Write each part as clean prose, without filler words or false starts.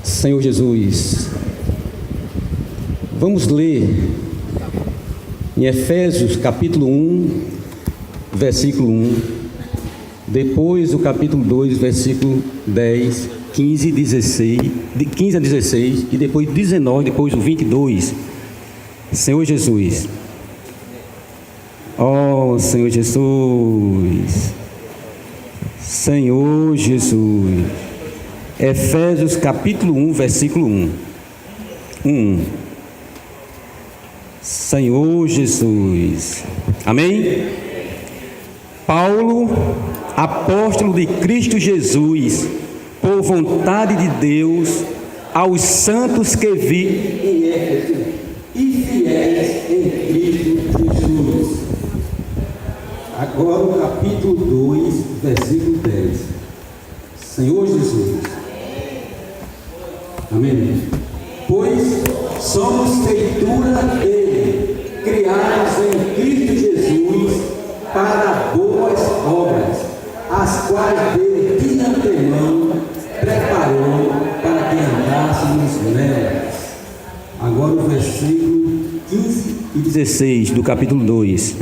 Senhor Jesus, vamos ler em Efésios capítulo 1, versículo 1, depois o capítulo 2, versículo 10, 15 a 16, e depois 19, depois o 22. Senhor Jesus, ó Senhor Jesus, Senhor Jesus, Efésios capítulo 1, versículo 1. Senhor Jesus, amém? Paulo, apóstolo de Cristo Jesus, por vontade de Deus, aos santos que vivem em Éfeso e fiéis em Cristo Jesus. Agora o capítulo 2, versículo 10. Senhor Jesus, amém? Pois somos feitura dele, criados em Cristo Jesus para boas obras, as quais Deus de antemão preparou para que andássemos nelas. Agora o versículo 15 e 16 do capítulo 2.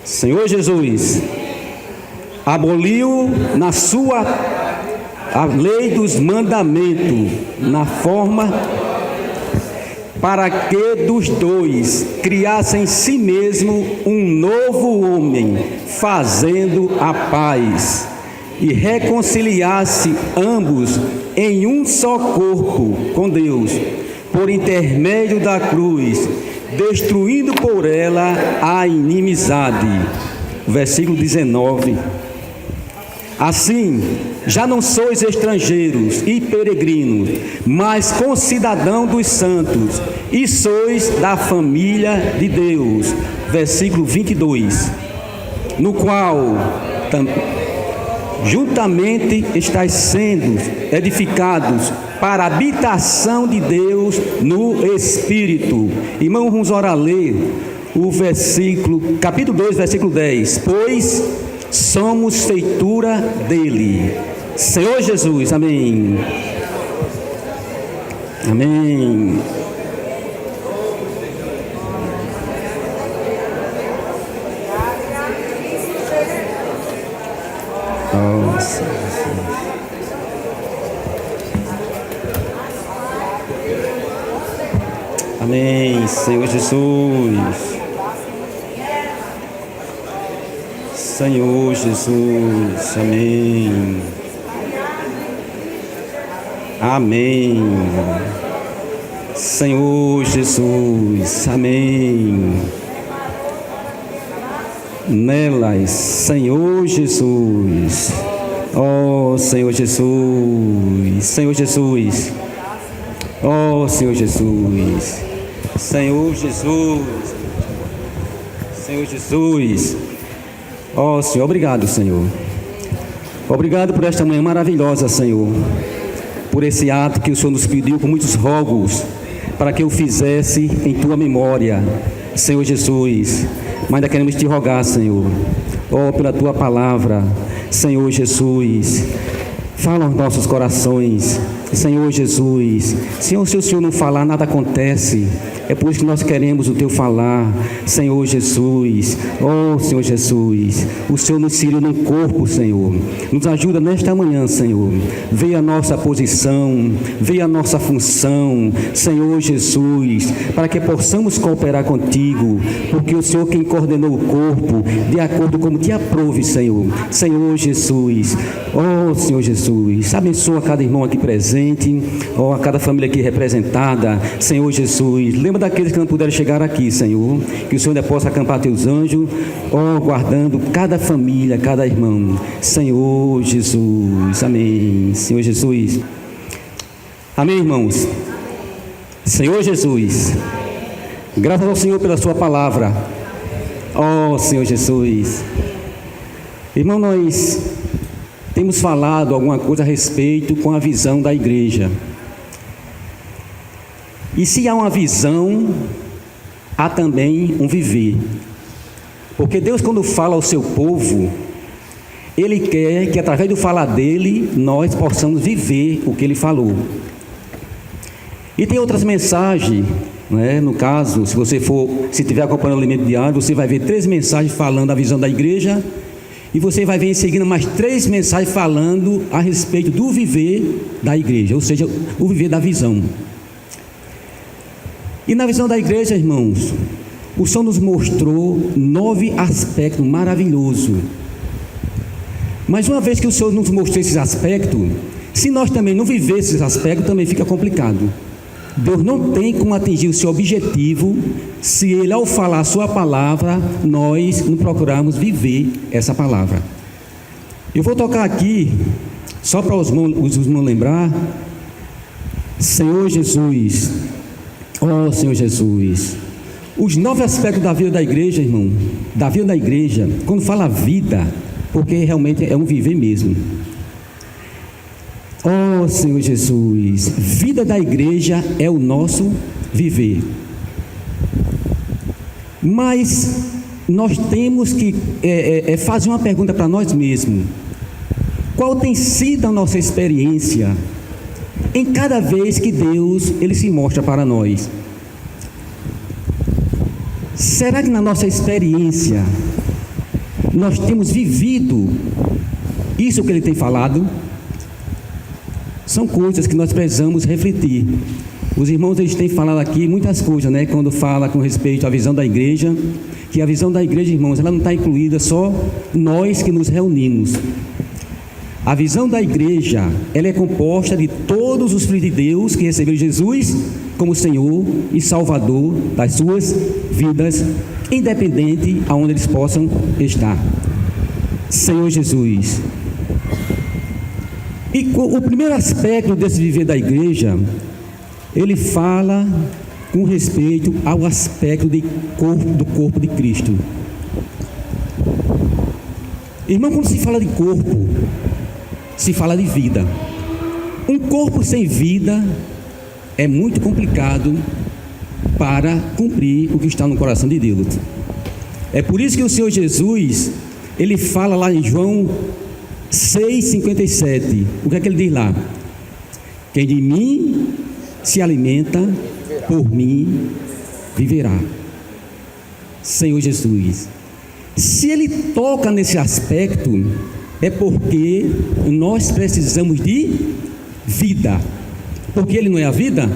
Senhor Jesus aboliu na sua a lei dos mandamentos, na forma para que dos dois criassem em si mesmo um novo homem, fazendo a paz, e reconciliasse ambos em um só corpo com Deus, por intermédio da cruz, destruindo por ela a inimizade. Versículo 19. Assim, já não sois estrangeiros e peregrinos, mas concidadãos dos santos, e sois da família de Deus. Versículo 22. No qual juntamente estáis sendo edificados para a habitação de Deus no Espírito. Irmão, vamos orar a ler o versículo, capítulo 2, versículo 10. Pois somos feitura dele. Senhor Jesus, amém. Amém. Nossa. Amém, Senhor Jesus. Senhor Jesus, amém. Amém. Senhor Jesus, amém. Nelas, Senhor Jesus, ó Senhor Jesus, Senhor Jesus, ó Senhor Jesus, Senhor Jesus, Senhor Jesus. Ó Senhor, obrigado, Senhor. Obrigado por esta manhã maravilhosa, Senhor. Por esse ato que o Senhor nos pediu com muitos rogos, para que eu fizesse em Tua memória, Senhor Jesus. Mas ainda queremos Te rogar, Senhor, ó, pela Tua palavra, Senhor Jesus. Fala aos nossos corações, Senhor Jesus. Senhor, se o Senhor não falar, nada acontece. É por isso que nós queremos o Teu falar, Senhor Jesus. Oh, Senhor Jesus, o Senhor nos inseriu num corpo, Senhor. Nos ajuda nesta manhã, Senhor. Veja a nossa posição, veja a nossa função, Senhor Jesus, para que possamos cooperar contigo, porque o Senhor quem coordenou o corpo, de acordo como Te aprove, Senhor. Senhor Jesus, oh, Senhor Jesus, abençoa cada irmão aqui presente, oh, a cada família aqui representada, Senhor Jesus. Lembra daqueles que não puderam chegar aqui, Senhor, que o Senhor ainda possa acampar Teus anjos, ó, guardando cada família, cada irmão, Senhor Jesus, amém. Senhor Jesus, amém, irmãos. Senhor Jesus, graças ao Senhor pela Sua palavra, ó Senhor Jesus. Irmão, nós temos falado alguma coisa a respeito com a visão da igreja. E se há uma visão, há também um viver. Porque Deus, quando fala ao seu povo, Ele quer que através do falar dele, nós possamos viver o que Ele falou. E tem outras mensagens, né? No caso, se estiver acompanhando o Alimento Diário, você vai ver 3 mensagens falando da visão da igreja, e você vai ver em seguida mais 3 mensagens falando a respeito do viver da igreja, ou seja, o viver da visão. E na visão da igreja, irmãos, o Senhor nos mostrou 9 aspectos maravilhosos. Mas uma vez que o Senhor nos mostrou esses aspectos, se nós também não vivermos esses aspectos, também fica complicado. Deus não tem como atingir o seu objetivo se Ele, ao falar a sua palavra, nós não procurarmos viver essa palavra. Eu vou tocar aqui, só para os irmãos lembrar, Senhor Jesus, ó Senhor Jesus, os 9 aspectos da vida da igreja, irmão, da vida da igreja, quando fala vida, porque realmente é um viver mesmo. Ó Senhor Jesus, vida da igreja é o nosso viver. Mas nós temos que fazer uma pergunta para nós mesmos. Qual tem sido a nossa experiência em cada vez que Deus ele se mostra para nós? Será que na nossa experiência nós temos vivido isso que Ele tem falado? São coisas que nós precisamos refletir. Os irmãos eles têm falado aqui muitas coisas, né? Quando fala com respeito à visão da igreja, que a visão da igreja, irmãos, ela não está incluída só nós que nos reunimos. A visão da igreja, ela é composta de todos os filhos de Deus que receberam Jesus como Senhor e Salvador das suas vidas, independente aonde eles possam estar. Senhor Jesus. E o primeiro aspecto desse viver da igreja, ele fala com respeito ao aspecto do corpo de Cristo. Irmão, quando se fala de corpo, se fala de vida. Um corpo sem vida é muito complicado para cumprir o que está no coração de Deus. É por isso que o Senhor Jesus, ele fala lá em João 6,57, o que é que ele diz lá? Quem de mim se alimenta, por mim viverá. Senhor Jesus, se ele toca nesse aspecto, é porque nós precisamos de vida. Porque ele não é a vida?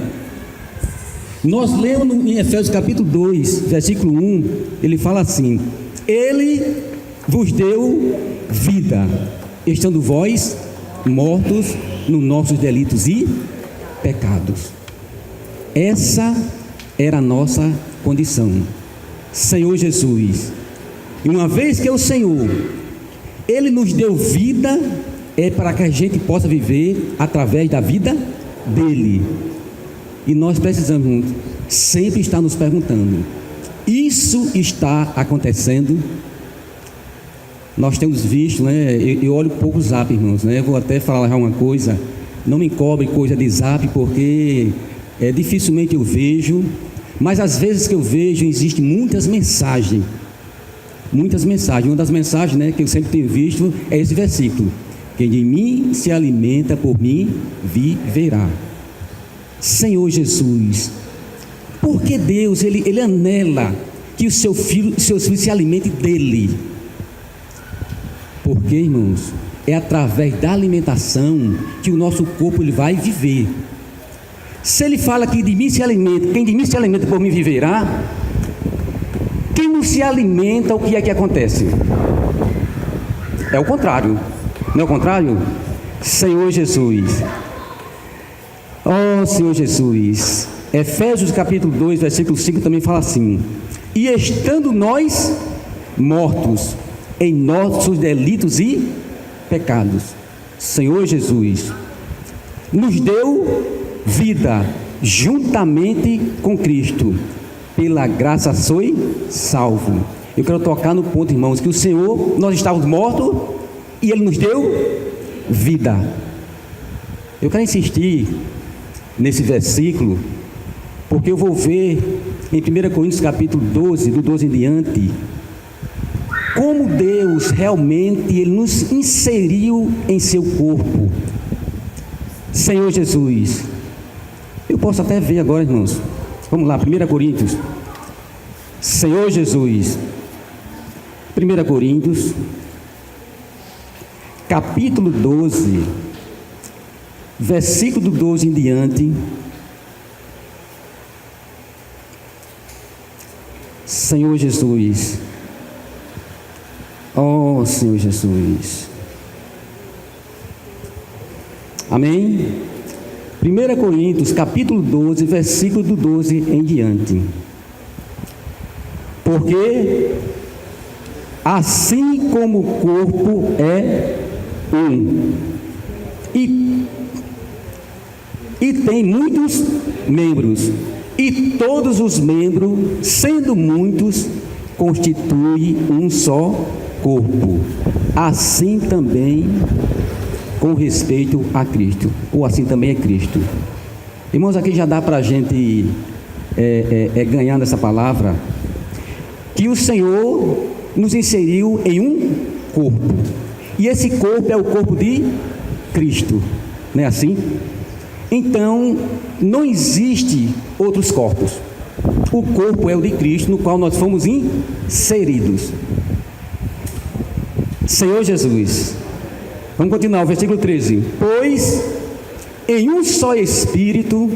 Nós lemos em Efésios capítulo 2, versículo 1, ele fala assim: Ele vos deu vida, estando vós mortos nos nossos delitos e pecados. Essa era a nossa condição. Senhor Jesus, e uma vez que é o Senhor, Ele nos deu vida, é para que a gente possa viver através da vida dEle. E nós precisamos sempre estar nos perguntando: isso está acontecendo? Nós temos visto, né? Eu olho pouco o Zap, irmãos, né? Eu vou até falar uma coisa, não me cobre coisa de Zap, porque dificilmente eu vejo, mas às vezes que eu vejo, existem muitas mensagens. Muitas mensagens. Uma das mensagens, né, que eu sempre tenho visto é esse versículo: quem de mim se alimenta, por mim viverá. Senhor Jesus, porque Deus ele anela que seus filhos se alimentem dele? Porque, irmãos, é através da alimentação que o nosso corpo ele vai viver. Se ele fala que de mim se alimenta, quem de mim se alimenta por mim viverá, quem não se alimenta, o que é que acontece? É o contrário. Não é o contrário? Senhor Jesus, ó Senhor Jesus, Efésios capítulo 2, versículo 5 também fala assim: e estando nós mortos em nossos delitos e pecados, Senhor Jesus nos deu vida juntamente com Cristo, pela graça sois salvo. Eu quero tocar no ponto, irmãos, que o Senhor, nós estávamos mortos e Ele nos deu vida. Eu quero insistir nesse versículo, porque eu vou ver em 1 Coríntios capítulo 12, do 12 em diante, como Deus realmente Ele nos inseriu em seu corpo. Senhor Jesus, Eu posso até ver agora, irmãos. Vamos lá, 1 Coríntios. Senhor Jesus. 1 Coríntios, capítulo 12, versículo 12 em diante. Senhor Jesus. Oh, Senhor Jesus. Amém? 1 Coríntios, capítulo 12, versículo do 12 em diante. Porque assim como o corpo é um e tem muitos membros, e todos os membros, sendo muitos, constituem um só corpo, assim também com respeito a Cristo, ou assim também é Cristo. Irmãos, aqui já dá para a gente ganhar nessa palavra, que o Senhor nos inseriu em um corpo, e esse corpo é o corpo de Cristo, não é assim? Então, não existe outros corpos. O corpo é o de Cristo, no qual nós fomos inseridos. Senhor Jesus. Vamos continuar, o versículo 13. Pois em um só Espírito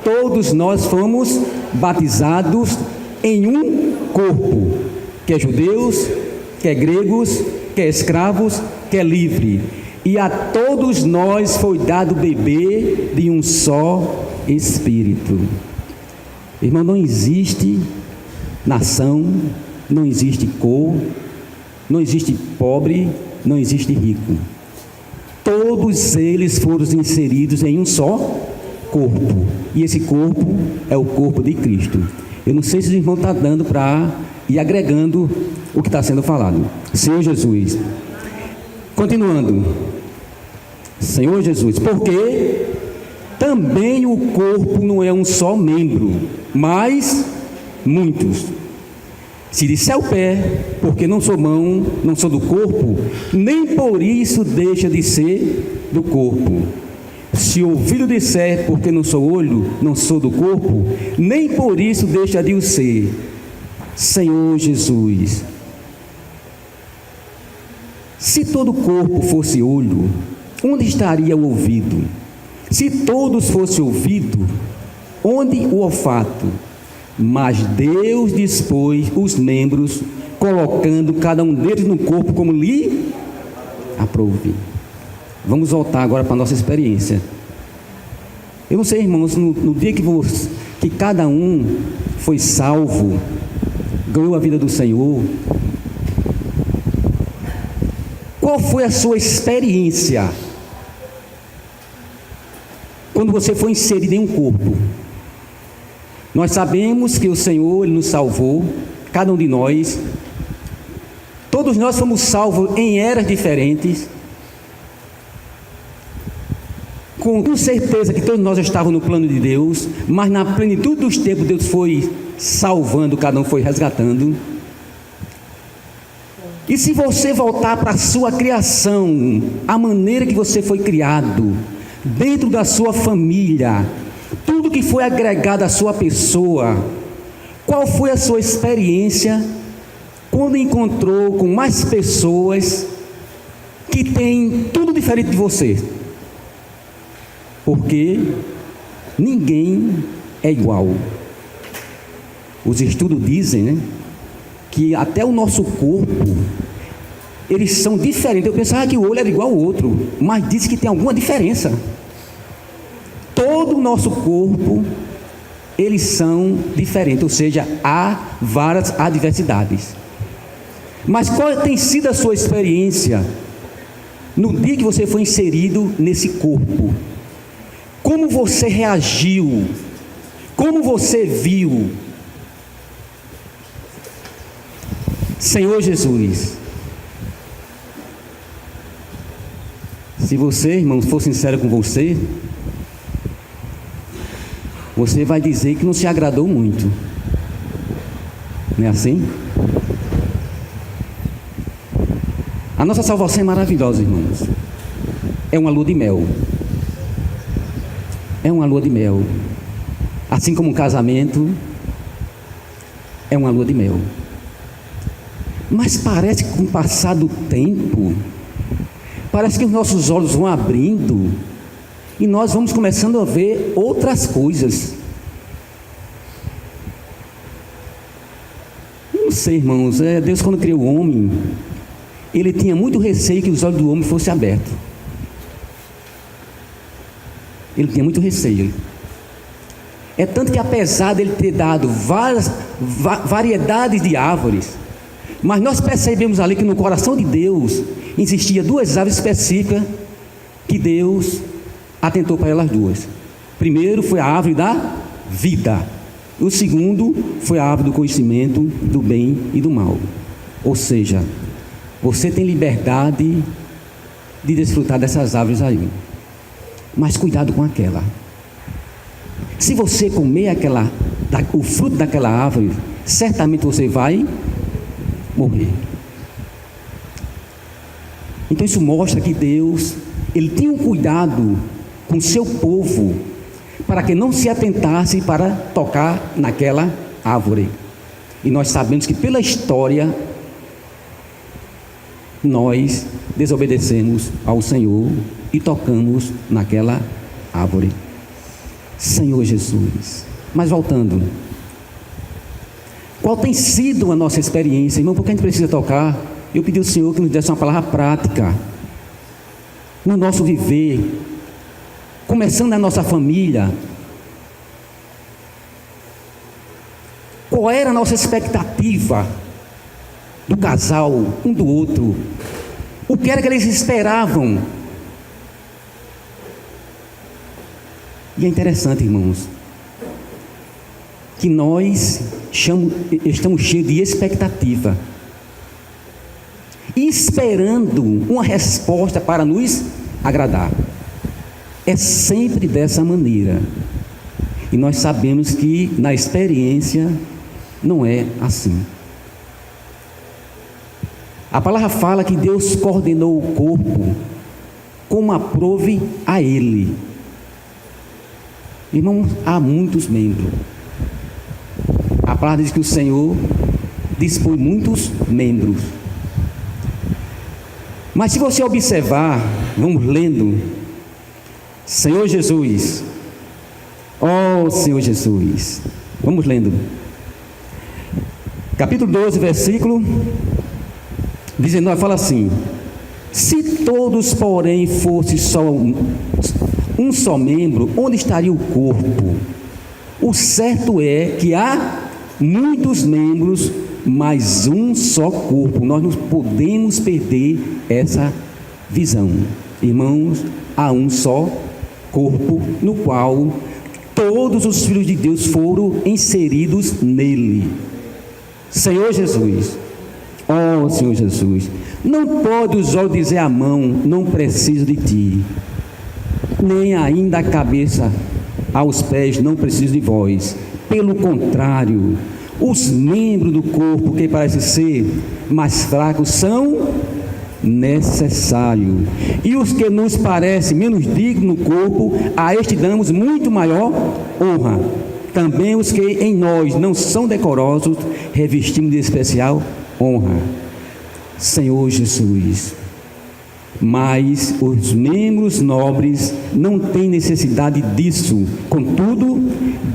todos nós fomos batizados em um corpo, quer judeus, quer gregos, quer escravos, quer livre, e a todos nós foi dado beber de um só Espírito. Irmão, não existe nação, não existe cor, não existe pobre, não existe rico. Todos eles foram inseridos em um só corpo, e esse corpo é o corpo de Cristo. Eu não sei se os irmãos estão dando para ir agregando o que está sendo falado. Senhor Jesus. Continuando. Senhor Jesus, porque também o corpo não é um só membro, mas muitos. Se disser o pé, porque não sou mão, não sou do corpo, nem por isso deixa de ser do corpo. Se o ouvido disser, porque não sou olho, não sou do corpo, nem por isso deixa de o ser. Senhor Jesus. Se todo o corpo fosse olho, onde estaria o ouvido? Se todos fossem ouvido, onde o olfato? Mas Deus dispôs os membros, colocando cada um deles no corpo como lhe aprouve. Vamos voltar agora para a nossa experiência. Eu não sei, irmãos, no dia que cada um foi salvo, ganhou a vida do Senhor, qual foi a sua experiência quando você foi inserido em um corpo? Nós sabemos que o Senhor, Ele nos salvou, cada um de nós. Todos nós fomos salvos em eras diferentes. Com certeza que todos nós estávamos no plano de Deus, mas na plenitude dos tempos Deus foi salvando, cada um foi resgatando. E se você voltar para a sua criação, a maneira que você foi criado, dentro da sua família, tudo que foi agregado à sua pessoa, qual foi a sua experiência quando encontrou com mais pessoas que têm tudo diferente de você? Porque ninguém é igual. Os estudos dizem, né, que até o nosso corpo, eles são diferentes. Eu pensava que o olho era igual ao outro, mas diz que tem alguma diferença. Todo o nosso corpo, eles são diferentes, ou seja, há várias adversidades. Mas qual tem sido a sua experiência no dia que você foi inserido nesse corpo? Como você reagiu? Como você viu? Senhor Jesus, se você, irmão, for sincero com você, você vai dizer que não se agradou muito. Não é assim? A nossa salvação é maravilhosa, irmãos. É uma lua de mel. é uma lua de mel. Assim como um casamento é uma lua de mel. Mas parece que com o passar do tempo, parece que os nossos olhos vão abrindo e nós vamos começando a ver outras coisas. Eu não sei, irmãos, Deus, quando criou o homem, Ele tinha muito receio que os olhos do homem fossem abertos. Ele tinha muito receio. É tanto que, apesar dele ter dado várias variedades de árvores, mas nós percebemos ali que no coração de Deus existia duas árvores específicas que Deus atentou para elas duas. Primeiro foi a árvore da vida. O segundo foi a árvore do conhecimento do bem e do mal. Ou seja, você tem liberdade de desfrutar dessas árvores aí, mas cuidado com aquela. Se você comer o fruto daquela árvore, certamente você vai morrer. Então isso mostra que Deus, Ele tinha um cuidado com o seu povo, para que não se atentasse para tocar naquela árvore. E nós sabemos que pela história, nós desobedecemos ao Senhor e tocamos naquela árvore. Senhor Jesus. Mas voltando, qual tem sido a nossa experiência, irmão? Porque a gente precisa tocar. Eu pedi ao Senhor que nos desse uma palavra prática no nosso viver, começando na nossa família. Qual era a nossa expectativa do casal, um do outro? O que era que eles esperavam? E é interessante, irmãos, que nós estamos cheios de expectativa, esperando uma resposta para nos agradar. É sempre dessa maneira. E nós sabemos que na experiência não é assim. A palavra fala que Deus coordenou o corpo como aprove a Ele. Irmãos, há muitos membros. A palavra diz que o Senhor dispõe muitos membros. Mas se você observar, vamos lendo, Senhor Jesus, ó Senhor Jesus, vamos lendo, capítulo 12, versículo 19, fala assim: se todos, porém, fossem só um só membro, onde estaria o corpo? O certo é que há muitos membros, mas um só corpo. Nós não podemos perder essa visão. Irmãos, há um só corpo, no qual todos os filhos de Deus foram inseridos nele. Senhor Jesus, ó Senhor Jesus, não pode os olhos dizer à mão, não preciso de ti, nem ainda a cabeça aos pés, não preciso de vós. Pelo contrário, os membros do corpo que parecem ser mais fracos são necessários, e os que nos parecem menos dignos no corpo, a este damos muito maior honra. Também os que em nós não são decorosos, revestimos de especial honra. Senhor Jesus, mas os membros nobres não têm necessidade disso. Contudo,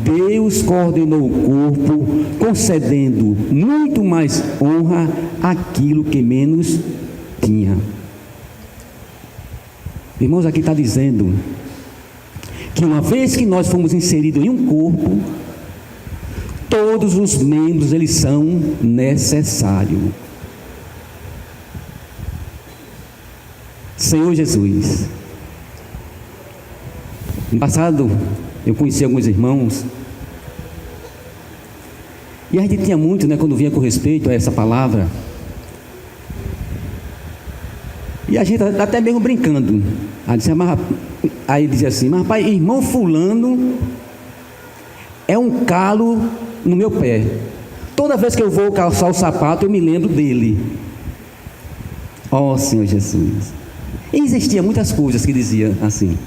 Deus coordenou o corpo, concedendo muito mais honra àquilo que menos tinha. Irmãos, aqui está dizendo que uma vez que nós fomos inseridos em um corpo, todos os membros eles são necessários. Senhor Jesus, no passado eu conheci alguns irmãos e a gente tinha muito, quando vinha com respeito a essa palavra, e a gente até mesmo brincando, aí dizia assim: mas rapaz, irmão fulano é um calo no meu pé, toda vez que eu vou calçar o sapato eu me lembro dele. Ó Senhor Jesus. E existiam muitas coisas que diziam assim.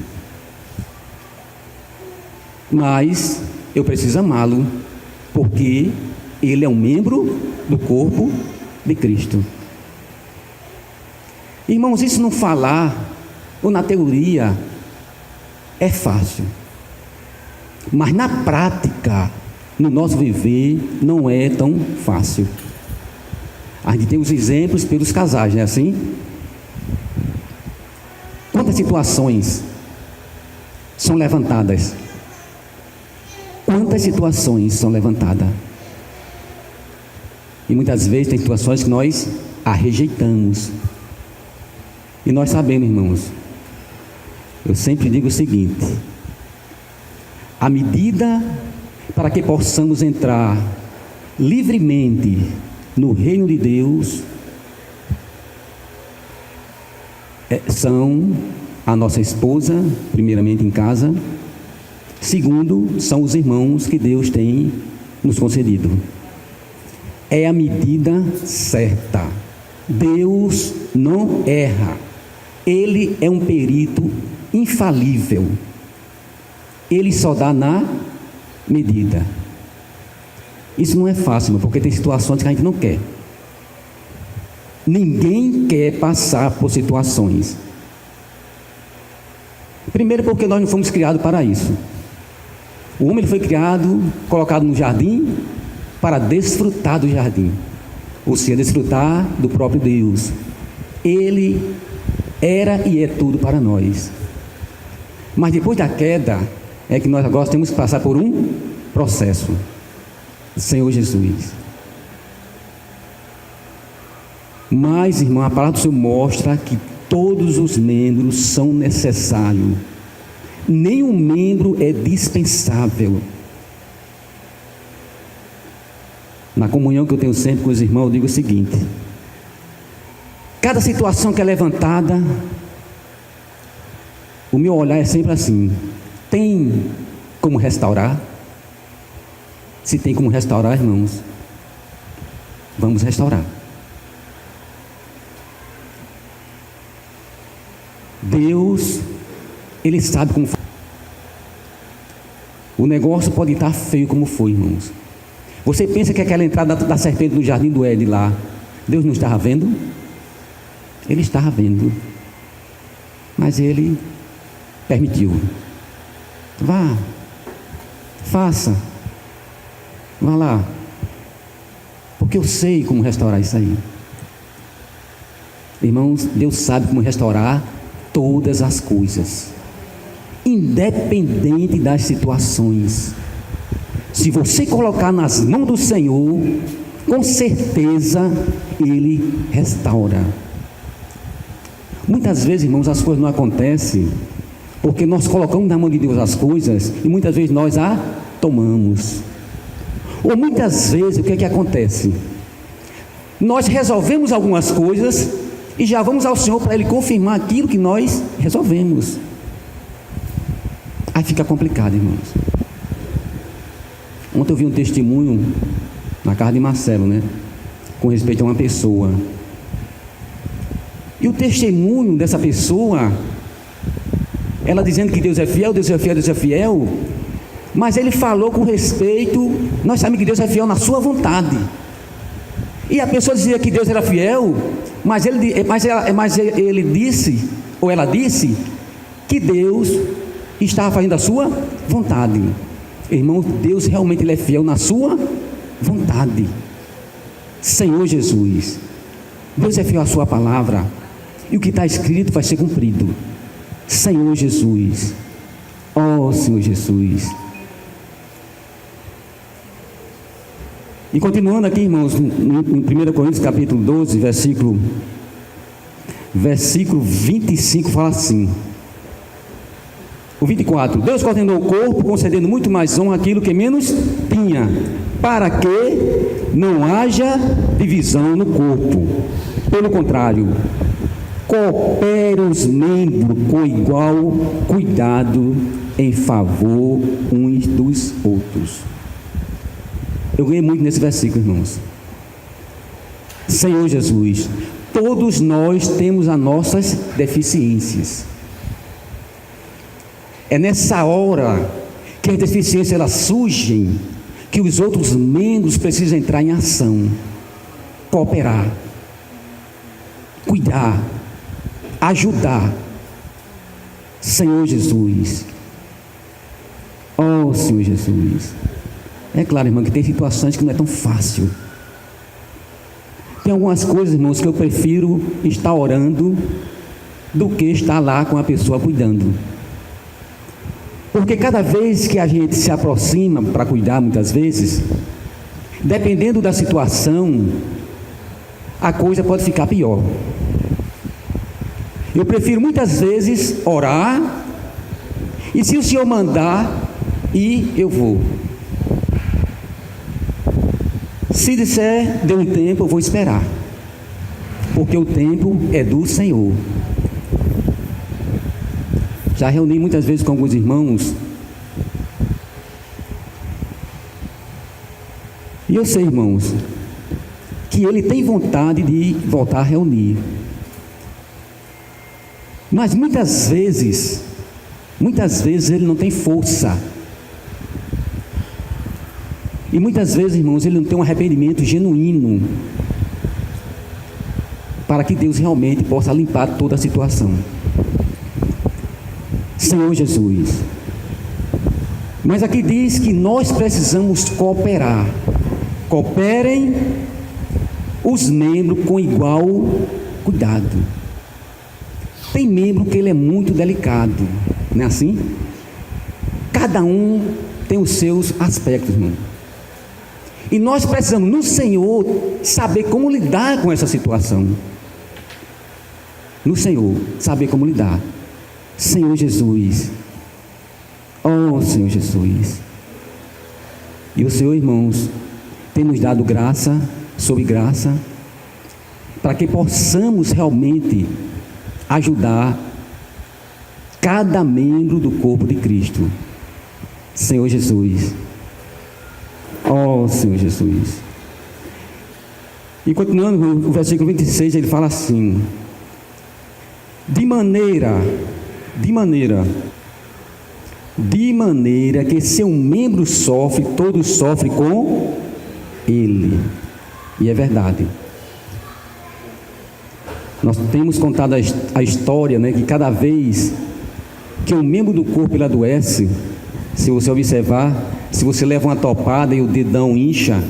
mas eu preciso amá-lo, porque ele é um membro do corpo de Cristo. Irmãos, isso não falar, ou na teoria, é fácil, mas na prática, no nosso viver, não é tão fácil. A gente tem os exemplos pelos casais, não é assim? Quantas situações são levantadas? Quantas situações são levantadas? E muitas vezes tem situações que nós a rejeitamos. E nós sabemos, irmãos, eu sempre digo o seguinte: a medida para que possamos entrar livremente no reino de Deus são a nossa esposa, primeiramente em casa, segundo, são os irmãos que Deus tem nos concedido. É a medida certa. Deus não erra. Ele é um perito infalível. Ele só dá na medida. Isso não é fácil, porque tem situações que a gente não quer. Ninguém quer passar por situações. Primeiro, porque nós não fomos criados para isso. O homem ele foi criado, colocado no jardim para desfrutar do jardim, ou seja, desfrutar do próprio Deus. Ele era e é tudo para nós. Mas depois da queda, é que nós agora temos que passar por um processo. Senhor Jesus. Mas, irmão, a palavra do Senhor mostra que todos os membros são necessários. Nenhum membro é dispensável. Na comunhão que eu tenho sempre com os irmãos, eu digo o seguinte: cada situação que é levantada, o meu olhar é sempre assim: tem como restaurar? Se tem como restaurar, irmãos, vamos restaurar. Deus, Ele sabe como. O negócio pode estar feio como foi, irmãos. Você pensa que aquela entrada da serpente no jardim do Éden lá, Deus não estava vendo? Ele estava vendo, mas Ele permitiu. Vá, faça, vá lá, porque eu sei como restaurar isso aí. Irmãos, Deus sabe como restaurar todas as coisas, independente das situações. Se você colocar nas mãos do Senhor, com certeza Ele restaura. Muitas vezes, irmãos, as coisas não acontecem porque nós colocamos na mão de Deus as coisas e muitas vezes nós a tomamos. Ou muitas vezes o que é que acontece? Nós resolvemos algumas coisas e já vamos ao Senhor para Ele confirmar aquilo que nós resolvemos. Aí fica complicado, irmãos. Ontem eu vi um testemunho na casa de Marcelo, né? Com respeito a uma pessoa. E o testemunho dessa pessoa, ela dizendo que Deus é fiel, Deus é fiel, Deus é fiel, mas ele falou com respeito, nós sabemos que Deus é fiel na sua vontade. E a pessoa dizia que Deus era fiel, mas ele disse, ou ela disse, que Deus estava fazendo a sua vontade. Irmão, Deus realmente Ele é fiel na sua vontade. Senhor Jesus, Deus é fiel à sua palavra, e o que está escrito vai ser cumprido. Senhor Jesus, ó Senhor Jesus. E continuando aqui, irmãos, em 1 Coríntios capítulo 12, versículo 25, fala assim. O 24: Deus coordenou o corpo, concedendo muito mais honra àquilo que menos tinha, para que não haja divisão no corpo. Pelo contrário, coopere os membros com igual cuidado em favor uns dos outros. Eu ganhei muito nesse versículo, irmãos. Senhor Jesus, todos nós temos as nossas deficiências. É nessa hora que as deficiências elas surgem, que os outros membros precisam entrar em ação, cooperar, cuidar, ajudar. Senhor Jesus, oh Senhor Jesus, é claro, irmão, que tem situações que não é tão fácil. Tem algumas coisas, irmãos, que eu prefiro estar orando do que estar lá com a pessoa cuidando. Porque cada vez que a gente se aproxima para cuidar, muitas vezes, dependendo da situação, a coisa pode ficar pior. Eu prefiro muitas vezes orar, e se o Senhor mandar ir, eu vou. Se disser, dê um tempo, eu vou esperar, porque o tempo é do Senhor. Já reuni muitas vezes com alguns irmãos, e eu sei, irmãos, que ele tem vontade de voltar a reunir, mas muitas vezes ele não tem força, e muitas vezes, irmãos, ele não tem um arrependimento genuíno, para que Deus realmente possa limpar toda a situação. Senhor Jesus, mas aqui diz que nós precisamos cooperar. Cooperem os membros com igual cuidado. Tem membro que ele é muito delicado, não é assim? Cada um tem os seus aspectos, irmão. E nós precisamos, no Senhor, saber como lidar com essa situação. No Senhor, saber como lidar. Senhor Jesus, oh Senhor Jesus, e o Senhor, irmãos, tem nos dado graça sobre graça, para que possamos realmente ajudar cada membro do corpo de Cristo. Senhor Jesus, oh Senhor Jesus. E continuando, o versículo 26, ele fala assim: de maneira que se um membro sofre, todos sofrem com ele. E é verdade. Nós temos contado a história, né, que cada vez que um membro do corpo ele adoece, se você observar, se você leva uma topada e o dedão incha,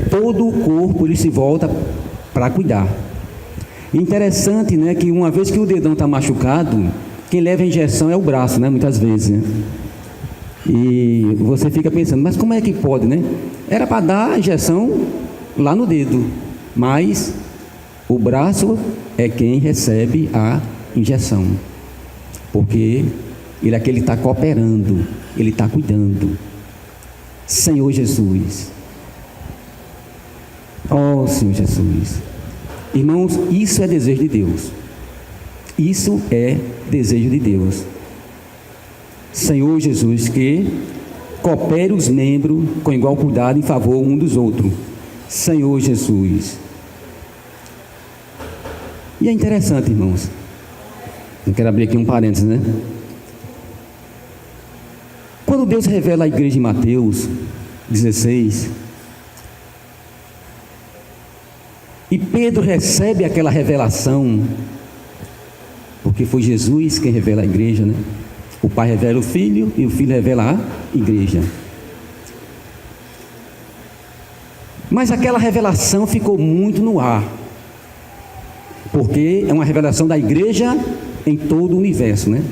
todo o corpo ele se volta para cuidar. Interessante, né, que uma vez que o dedão está machucado, quem leva a injeção é o braço, né, muitas vezes, né? E você fica pensando, mas como é que pode, né? Era para dar a injeção lá no dedo, mas o braço é quem recebe a injeção, porque ele é que ele está cooperando, ele está cuidando. Senhor Jesus, oh Senhor Jesus. Irmãos, isso é desejo de Deus. Isso é desejo de Deus. Senhor Jesus, que coopere os membros com igual cuidado em favor um dos outros. Senhor Jesus. E é interessante, irmãos. Eu quero abrir aqui um parênteses, né? Quando Deus revela à igreja em Mateus 16, e Pedro recebe aquela revelação, porque foi Jesus quem revela a igreja, né? O Pai revela o Filho e o Filho revela a igreja. Mas aquela revelação ficou muito no ar, porque é uma revelação da igreja em todo o universo, né?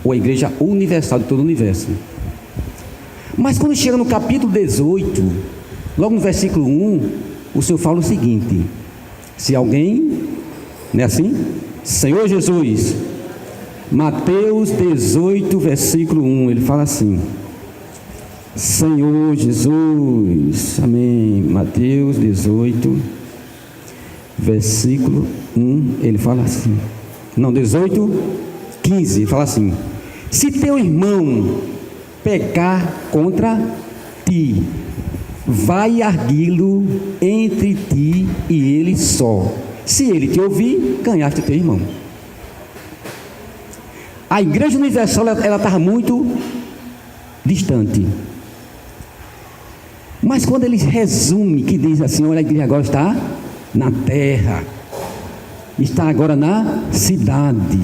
Ou a igreja universal de todo o universo. Mas quando chega no capítulo 18, logo no versículo 1, o Senhor fala o seguinte: se alguém, não é assim? Senhor Jesus, Mateus 18, versículo 1, ele fala assim: Senhor Jesus, amém. Mateus 18, versículo 1, ele fala assim, não, 18, 15, ele fala assim: se teu irmão pecar contra ti, vai arguí-lo entre ti e ele só. Se ele te ouvir, ganhaste teu irmão. A igreja universal ela estava muito distante. Mas quando ele resume, que diz assim: olha, a igreja agora está na terra, está agora na cidade,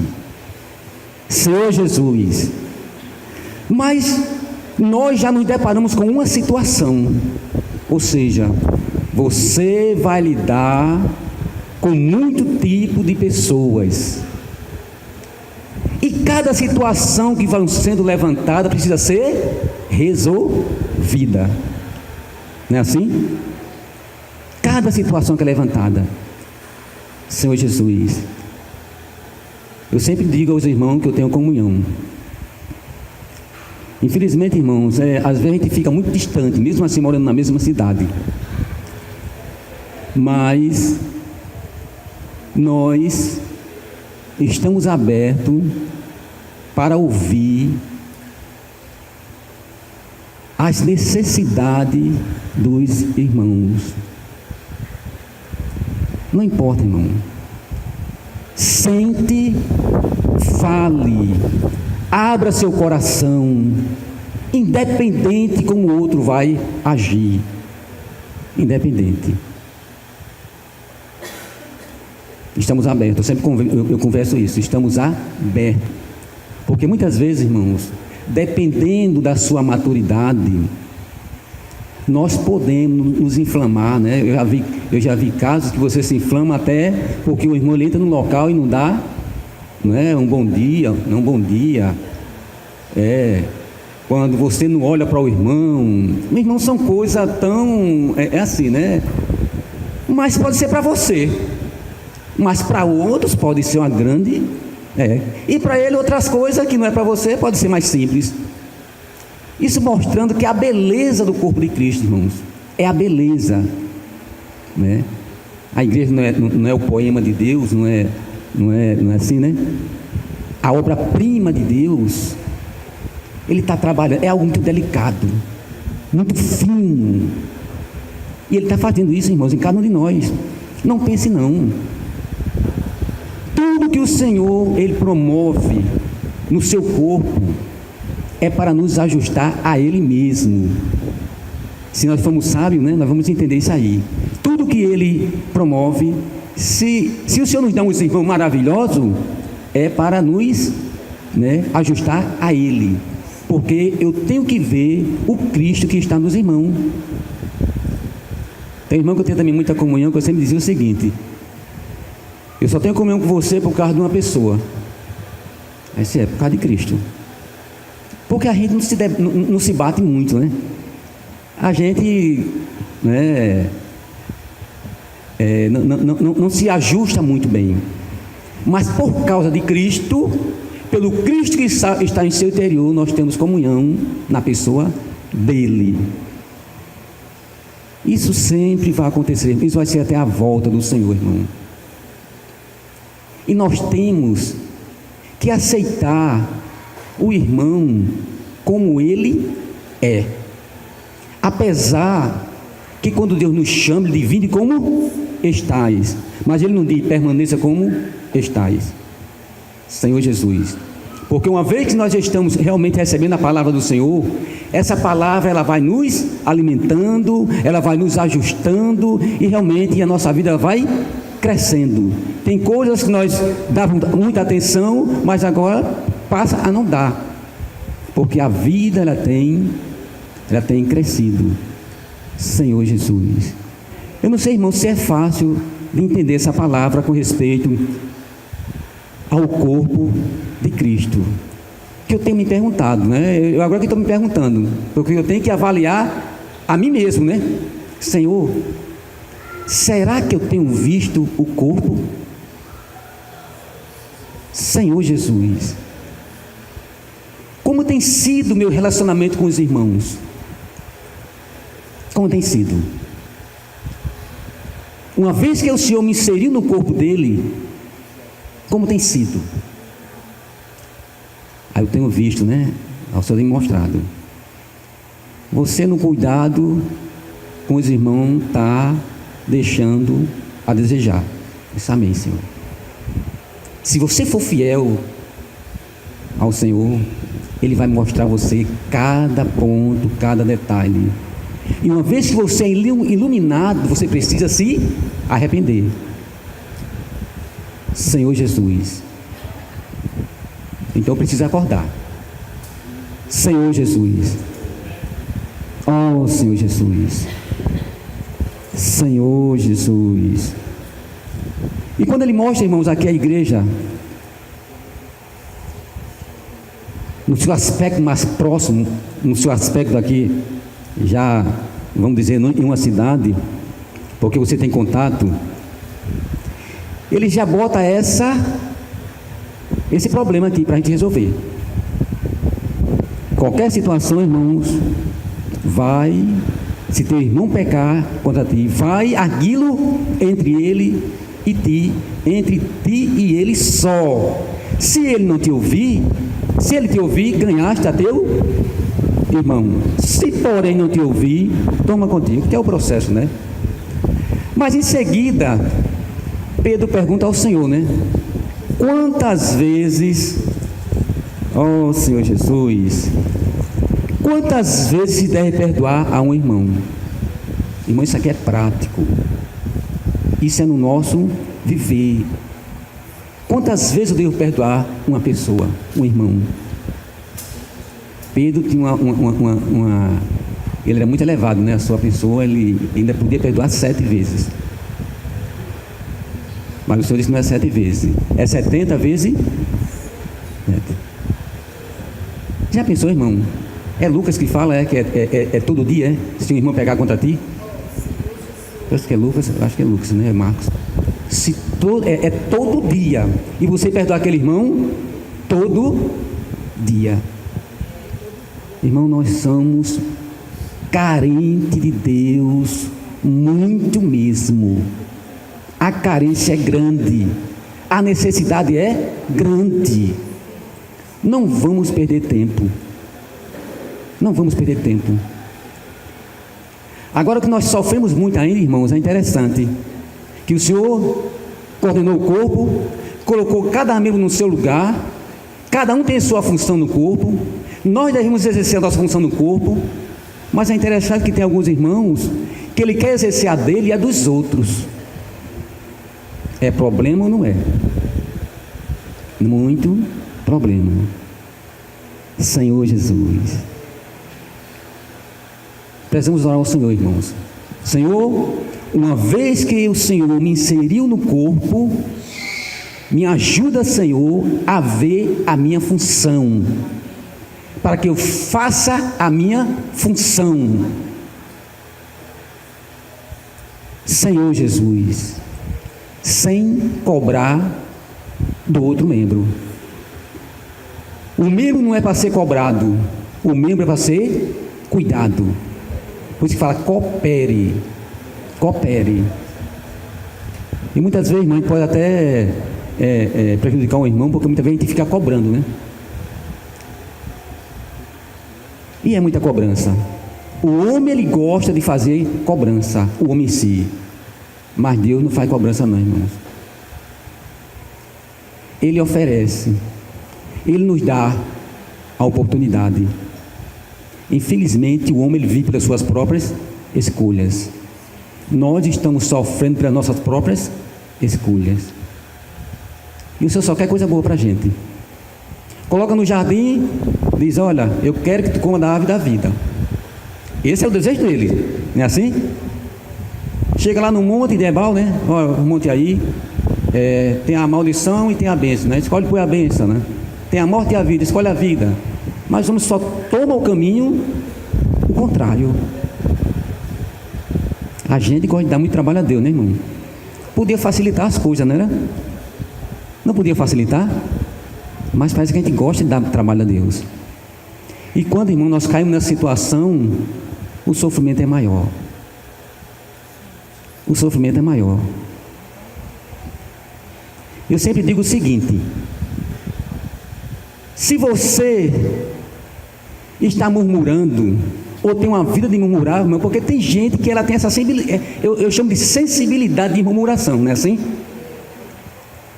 Senhor Jesus. Mas nós já nos deparamos com uma situação, ou seja, você vai lidar com muito tipo de pessoas, e cada situação que vai sendo levantada precisa ser resolvida, não é assim? Cada situação que é levantada, Senhor Jesus, eu sempre digo aos irmãos que eu tenho comunhão. Infelizmente, irmãos, às vezes a gente fica muito distante, mesmo assim morando na mesma cidade, mas nós estamos abertos para ouvir as necessidades dos irmãos. Não importa, irmão. Sente, fale, abra seu coração, independente como o outro vai agir. Independente. Estamos abertos, eu sempre eu converso isso, estamos abertos. Porque muitas vezes, irmãos, dependendo da sua maturidade, nós podemos nos inflamar, né? Eu já vi casos que você se inflama até porque o irmão entra no local e não dá, não é? Um bom dia, não um bom dia. Quando você não olha para o irmão, meu irmão, são coisas tão, assim, né? Mas pode ser para você, mas para outros pode ser uma grande, e para ele outras coisas que não é para você pode ser mais simples. Isso mostrando que a beleza do corpo de Cristo, irmãos, é a beleza, né? A igreja não é o poema de Deus, não é assim, né? A obra-prima de Deus, Ele está trabalhando, é algo muito delicado, muito fino, e Ele está fazendo isso, irmãos, em cada um de nós. Não pense não. Tudo que o Senhor, Ele promove no seu corpo, é para nos ajustar a Ele mesmo. Se nós formos sábios, né, nós vamos entender isso aí. Tudo que Ele promove, se o Senhor nos dá um irmão maravilhoso, é para nos, né, ajustar a Ele. Porque eu tenho que ver o Cristo que está nos irmãos. Tem irmão que eu tenho também muita comunhão, que eu sempre dizia o seguinte: eu só tenho comunhão com você por causa de uma pessoa. Esse por causa de Cristo. Porque a gente não se bate muito, né? A gente, né, não se ajusta muito bem. Mas por causa de Cristo, pelo Cristo que está em seu interior, nós temos comunhão na pessoa dele. Isso sempre vai acontecer. Isso vai ser até a volta do Senhor, irmão. E nós temos que aceitar o irmão como ele é. Apesar que quando Deus nos chama, Ele diz: vinde como estais. Mas Ele não diz: permaneça como estais. Senhor Jesus. Porque uma vez que nós estamos realmente recebendo a palavra do Senhor, essa palavra ela vai nos alimentando, ela vai nos ajustando, e realmente a nossa vida vai crescendo. Tem coisas que nós dávamos muita atenção, mas agora passa a não dar, porque a vida ela tem crescido. Senhor Jesus. Eu não sei, irmão, se é fácil de entender essa palavra com respeito ao corpo de Cristo, que eu tenho me perguntado, né? Eu agora que estou me perguntando, porque eu tenho que avaliar a mim mesmo, né? Senhor, será que eu tenho visto o corpo? Senhor Jesus, como tem sido o meu relacionamento com os irmãos? Como tem sido? Uma vez que o Senhor me inseriu no corpo dele, como tem sido? Aí eu tenho visto, né? O Senhor tem me mostrado. Você no cuidado com os irmãos está deixando a desejar. Isso, amém, Senhor. Se você for fiel ao Senhor, Ele vai mostrar a você cada ponto, cada detalhe. E uma vez que você é iluminado, você precisa se arrepender. Senhor Jesus. Então precisa acordar. Senhor Jesus. Oh, Senhor Jesus. Senhor Jesus. E quando ele mostra, irmãos, aqui a igreja, no seu aspecto mais próximo, no seu aspecto aqui, já, vamos dizer, em uma cidade, porque você tem contato, ele já bota esse problema aqui para a gente resolver. Qualquer situação, irmãos, se teu irmão pecar contra ti, vai arguí-lo entre ele e ti, entre ti e ele só. Se ele não te ouvir, se ele te ouvir, ganhaste a teu irmão. Se porém não te ouvir, toma contigo, que é o processo, né? Mas em seguida, Pedro pergunta ao Senhor, né? Quantas vezes, ó Senhor Jesus, quantas vezes se deve perdoar a um irmão? Irmão, isso aqui é prático. Isso é no nosso viver. Quantas vezes eu devo perdoar uma pessoa, um irmão? Pedro tinha ele era muito elevado, né? A sua pessoa, ele ainda podia perdoar 7 vezes. Mas o Senhor disse que não é 7 vezes, é 70 vezes 7. Já pensou, irmão? É Lucas que fala, que é todo dia, se um irmão pegar contra ti? Eu acho que é Lucas, né? É Marcos. Se é todo dia, e você perdoar aquele irmão todo dia. Irmão, nós somos carentes de Deus, muito mesmo. A carência é grande, a necessidade é grande. Não vamos perder tempo. Não vamos perder tempo. Agora, o que nós sofremos muito ainda, irmãos, é interessante, que o Senhor coordenou o corpo, colocou cada membro no seu lugar, cada um tem sua função no corpo, nós devemos exercer a nossa função no corpo, mas é interessante que tem alguns irmãos que ele quer exercer a dele e a dos outros. É problema ou não é? Muito problema. Senhor Jesus. Precisamos orar ao Senhor, irmãos. Senhor, uma vez que o Senhor me inseriu no corpo, me ajuda, Senhor, a ver a minha função, para que eu faça a minha função. Senhor Jesus, sem cobrar do outro membro. O membro não é para ser cobrado, o membro é para ser cuidado. Por isso que fala, coopere. E muitas vezes, irmão, pode até prejudicar um irmão, porque muitas vezes a gente fica cobrando, né? E é muita cobrança. O homem, ele gosta de fazer cobrança, o homem em si. Mas Deus não faz cobrança não, irmãos. Ele oferece. Ele nos dá a oportunidade. Infelizmente, o homem, ele vive pelas suas próprias escolhas. Nós estamos sofrendo pelas nossas próprias escolhas. E o Senhor só quer coisa boa para a gente. Coloca no jardim, diz, olha, eu quero que tu coma da árvore da vida. Esse é o desejo dele, não é assim? Chega lá no monte de Ebal, né? Olha, o monte aí, tem a maldição e tem a bênção, né? Escolhe por a bênção, né? Tem a morte e a vida, escolhe a vida. Mas o homem só toma o caminho o contrário. A gente gosta de dar muito trabalho a Deus, né, irmão? Podia facilitar as coisas, não era? Não podia facilitar? Mas parece que a gente gosta de dar trabalho a Deus. E quando, irmão, nós caímos nessa situação, o sofrimento é maior. O sofrimento é maior. Eu sempre digo o seguinte: se você está murmurando, ou tem uma vida de murmurar, irmão, porque tem gente que ela tem essa sensibilidade, eu chamo de sensibilidade de murmuração, não é assim?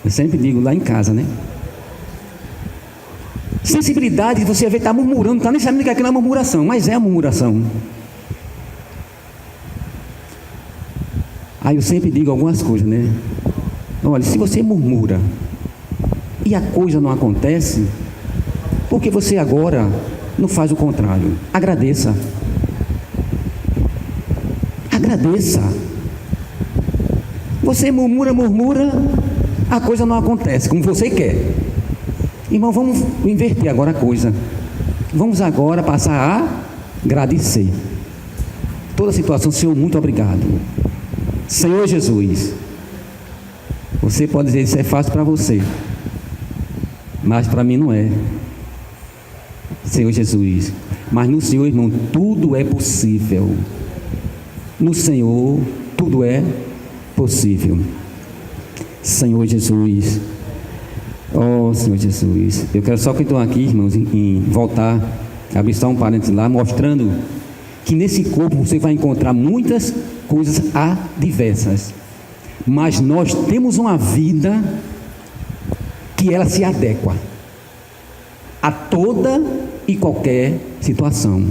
Eu sempre digo lá em casa, né? Sensibilidade, você vê, está murmurando, não está nem sabendo que aquilo é murmuração, mas é a murmuração. Aí eu sempre digo algumas coisas, né? Olha, se você murmura e a coisa não acontece, por que você agora não faz o contrário? Agradeça. Agradeça. Você murmura, a coisa não acontece como você quer. Irmão, vamos inverter agora a coisa. Vamos agora passar a agradecer. Toda a situação, Senhor, muito obrigado. Senhor Jesus, você pode dizer isso é fácil para você, mas para mim não é. Senhor Jesus, mas no Senhor, irmão, tudo é possível. No Senhor, tudo é possível. Senhor Jesus, oh Senhor Jesus, eu quero só que estou aqui, irmãos, em voltar, abrir só um parênteses lá, mostrando que nesse corpo você vai encontrar muitas coisas adversas, mas nós temos uma vida que ela se adequa a toda e qualquer situação.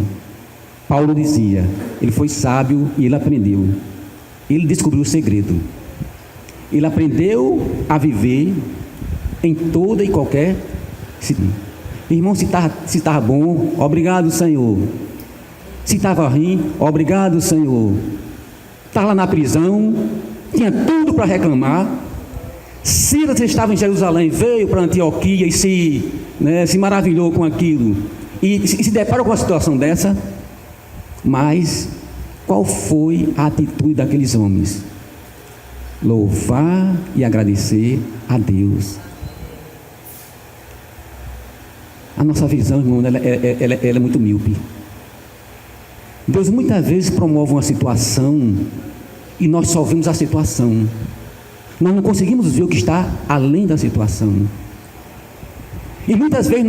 Paulo dizia, ele foi sábio e ele aprendeu, ele descobriu o segredo, ele aprendeu a viver em toda e qualquer situação. Irmão, se estava bom, obrigado, Senhor. Se estava ruim, obrigado, Senhor. Estava na prisão, tinha tudo para reclamar. Silas estava em Jerusalém, veio para Antioquia e se maravilhou com aquilo. E se deparou com uma situação dessa. Mas qual foi a atitude daqueles homens? Louvar e agradecer a Deus. A nossa visão, irmão, ela é muito míope. Deus muitas vezes promove uma situação e nós só vemos a situação. Nós não conseguimos ver o que está além da situação. E muitas vezes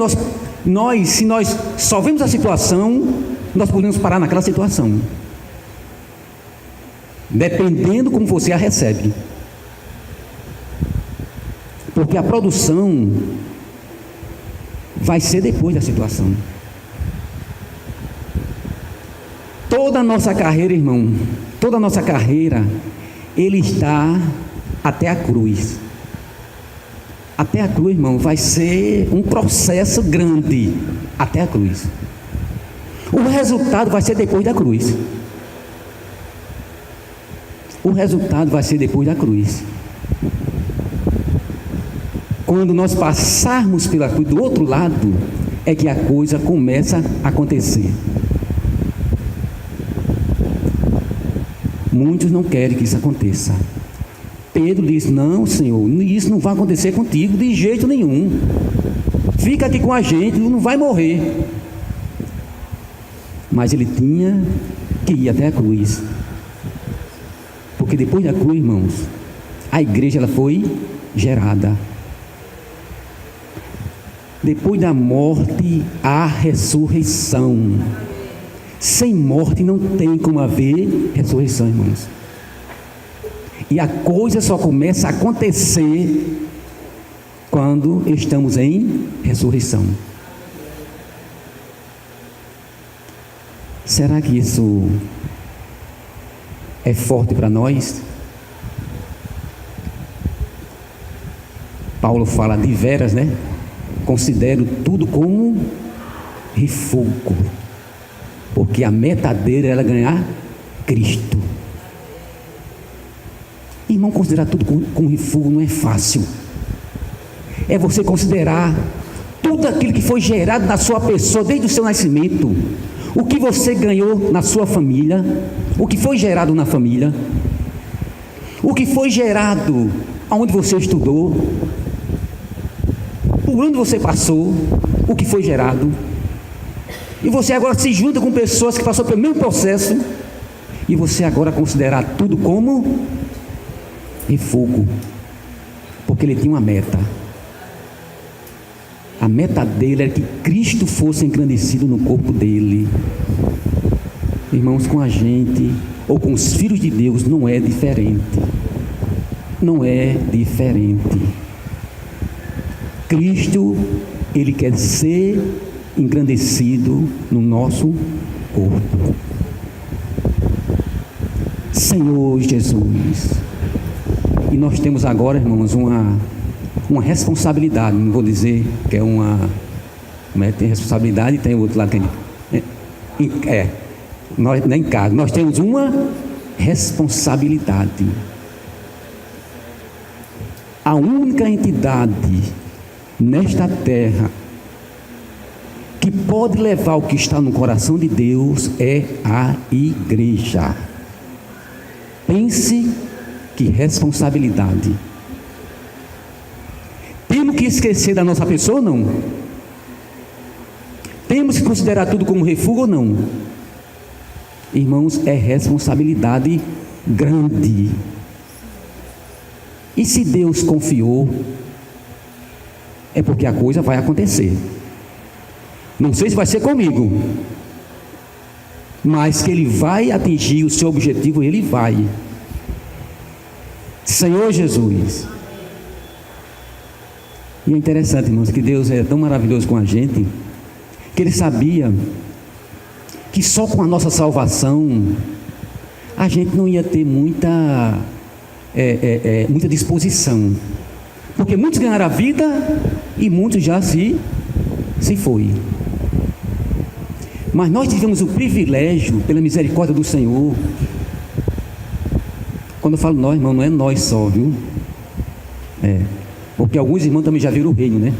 se nós só vemos a situação, nós podemos parar naquela situação, dependendo como você a recebe. Porque a produção vai ser depois da situação. Toda a nossa carreira, irmão, toda a nossa carreira, ele está até a cruz. Até a cruz, irmão, vai ser um processo grande até a cruz. O resultado vai ser depois da cruz. O resultado vai ser depois da cruz. Quando nós passarmos pela cruz do outro lado, é que a coisa começa a acontecer. Muitos não querem que isso aconteça. Pedro disse, não, Senhor, isso não vai acontecer contigo de jeito nenhum. Fica aqui com a gente, não vai morrer. Mas ele tinha que ir até a cruz. Porque depois da cruz, irmãos, a igreja ela foi gerada. Depois da morte, há ressurreição. Sem morte não tem como haver ressurreição, irmãos. E a coisa só começa a acontecer quando estamos em ressurreição. Será que isso é forte para nós? Paulo fala de veras, né? Considero tudo como refúgio, porque a meta dele era ganhar Cristo. Irmão, considerar tudo como refúgio não é fácil. É você considerar tudo aquilo que foi gerado na sua pessoa desde o seu nascimento, o que você ganhou na sua família, o que foi gerado na família, o que foi gerado onde você estudou, por onde você passou, o que foi gerado. E você agora se junta com pessoas que passaram pelo mesmo processo, e você agora considerar tudo como refúgio, porque ele tinha uma meta. A meta dele era que Cristo fosse engrandecido no corpo dele. Irmãos, com a gente, ou com os filhos de Deus, não é diferente. Não é diferente. Cristo Ele quer ser engrandecido no nosso corpo. Senhor Jesus. E nós temos agora, irmãos, uma responsabilidade. Não vou dizer que é uma... tem responsabilidade e tem o outro lado. Nós, nem caso. Nós temos uma responsabilidade. A única entidade nesta terra que pode levar o que está no coração de Deus é a igreja. Pense que responsabilidade. Temos que esquecer da nossa pessoa ou não? Temos que considerar tudo como refúgio ou não? Irmãos, é responsabilidade grande. E se Deus confiou, é porque a coisa vai acontecer. Não sei se vai ser comigo, mas que Ele vai atingir o seu objetivo, Ele vai. Senhor Jesus. E é interessante, irmãos, que Deus é tão maravilhoso com a gente, que Ele sabia que só com a nossa salvação a gente não ia ter muita disposição, porque muitos ganharam a vida e muitos já se foi. Mas nós tivemos o privilégio, pela misericórdia do Senhor. Quando eu falo nós, irmão, não é nós só, viu? Porque alguns irmãos também já viram o reino, né?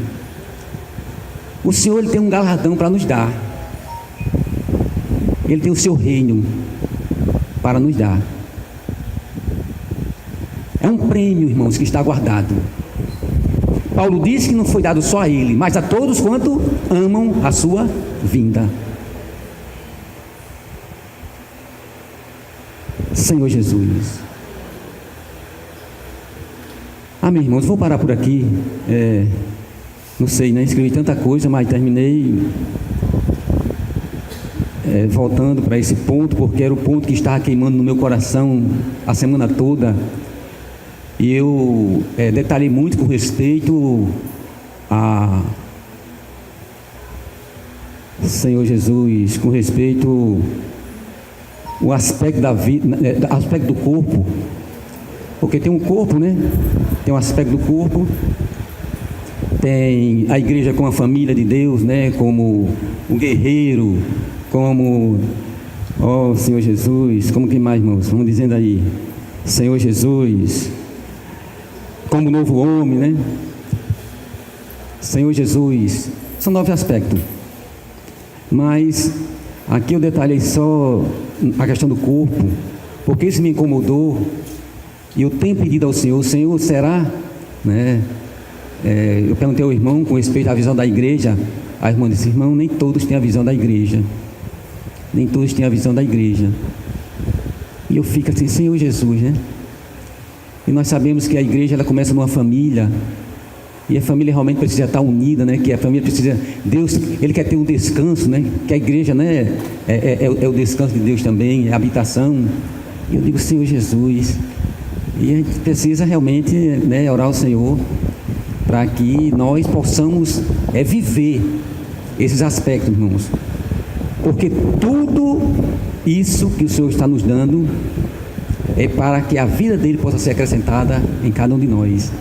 O Senhor, Ele tem um galardão para nos dar. Ele tem o seu reino para nos dar. É um prêmio, irmãos, que está guardado. Paulo disse que não foi dado só a ele, mas a todos quanto amam a sua vinda. Senhor Jesus. Amém, irmãos, vou parar por aqui. Não sei, né? Escrevi tanta coisa, mas terminei voltando para esse ponto, porque era o ponto que estava queimando no meu coração a semana toda. E eu detalhei muito com respeito a Senhor Jesus, com respeito o aspecto da vida, aspecto do corpo, porque tem um corpo, né? Tem um aspecto do corpo, tem a igreja como a família de Deus, né? Como um guerreiro, como, Senhor Jesus, como que mais, irmãos? Vamos dizendo aí, Senhor Jesus, como novo homem, né? Senhor Jesus, são 9 aspectos, mas aqui eu detalhei só a questão do corpo, porque isso me incomodou, e eu tenho pedido ao Senhor, Senhor, será, né? Eu perguntei ao irmão com respeito à visão da igreja. A irmã disse, irmão, nem todos têm a visão da igreja, nem todos têm a visão da igreja. E eu fico assim, Senhor Jesus, né? E nós sabemos que a igreja, ela começa numa família, e a família realmente precisa estar unida, né? Que a família precisa, Deus, Ele quer ter um descanso, né? Que a igreja, né? É o descanso de Deus também, é a habitação. E eu digo, Senhor Jesus, e a gente precisa realmente, né, orar ao Senhor para que nós possamos viver esses aspectos, irmãos, porque tudo isso que o Senhor está nos dando é para que a vida dele possa ser acrescentada em cada um de nós.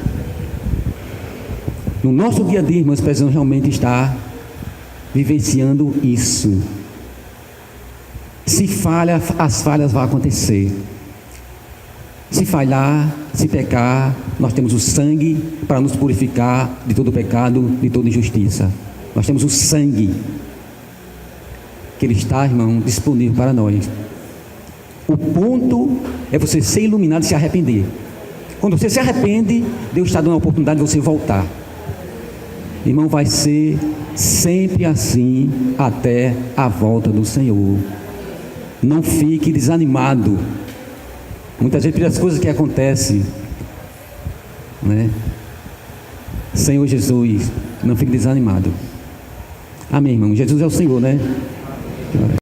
No nosso dia a dia, irmãos, precisamos realmente estar vivenciando isso. Se falha, as falhas vão acontecer. Se falhar, se pecar, nós temos o sangue para nos purificar de todo pecado, de toda injustiça. Nós temos o sangue que Ele está, irmão, disponível para nós. O ponto é você ser iluminado e se arrepender. Quando você se arrepende, Deus está dando a oportunidade de você voltar. Irmão, vai ser sempre assim até a volta do Senhor. Não fique desanimado. Muitas vezes pelas coisas que acontecem, né? Senhor Jesus, não fique desanimado. Amém, irmão. Jesus é o Senhor, né?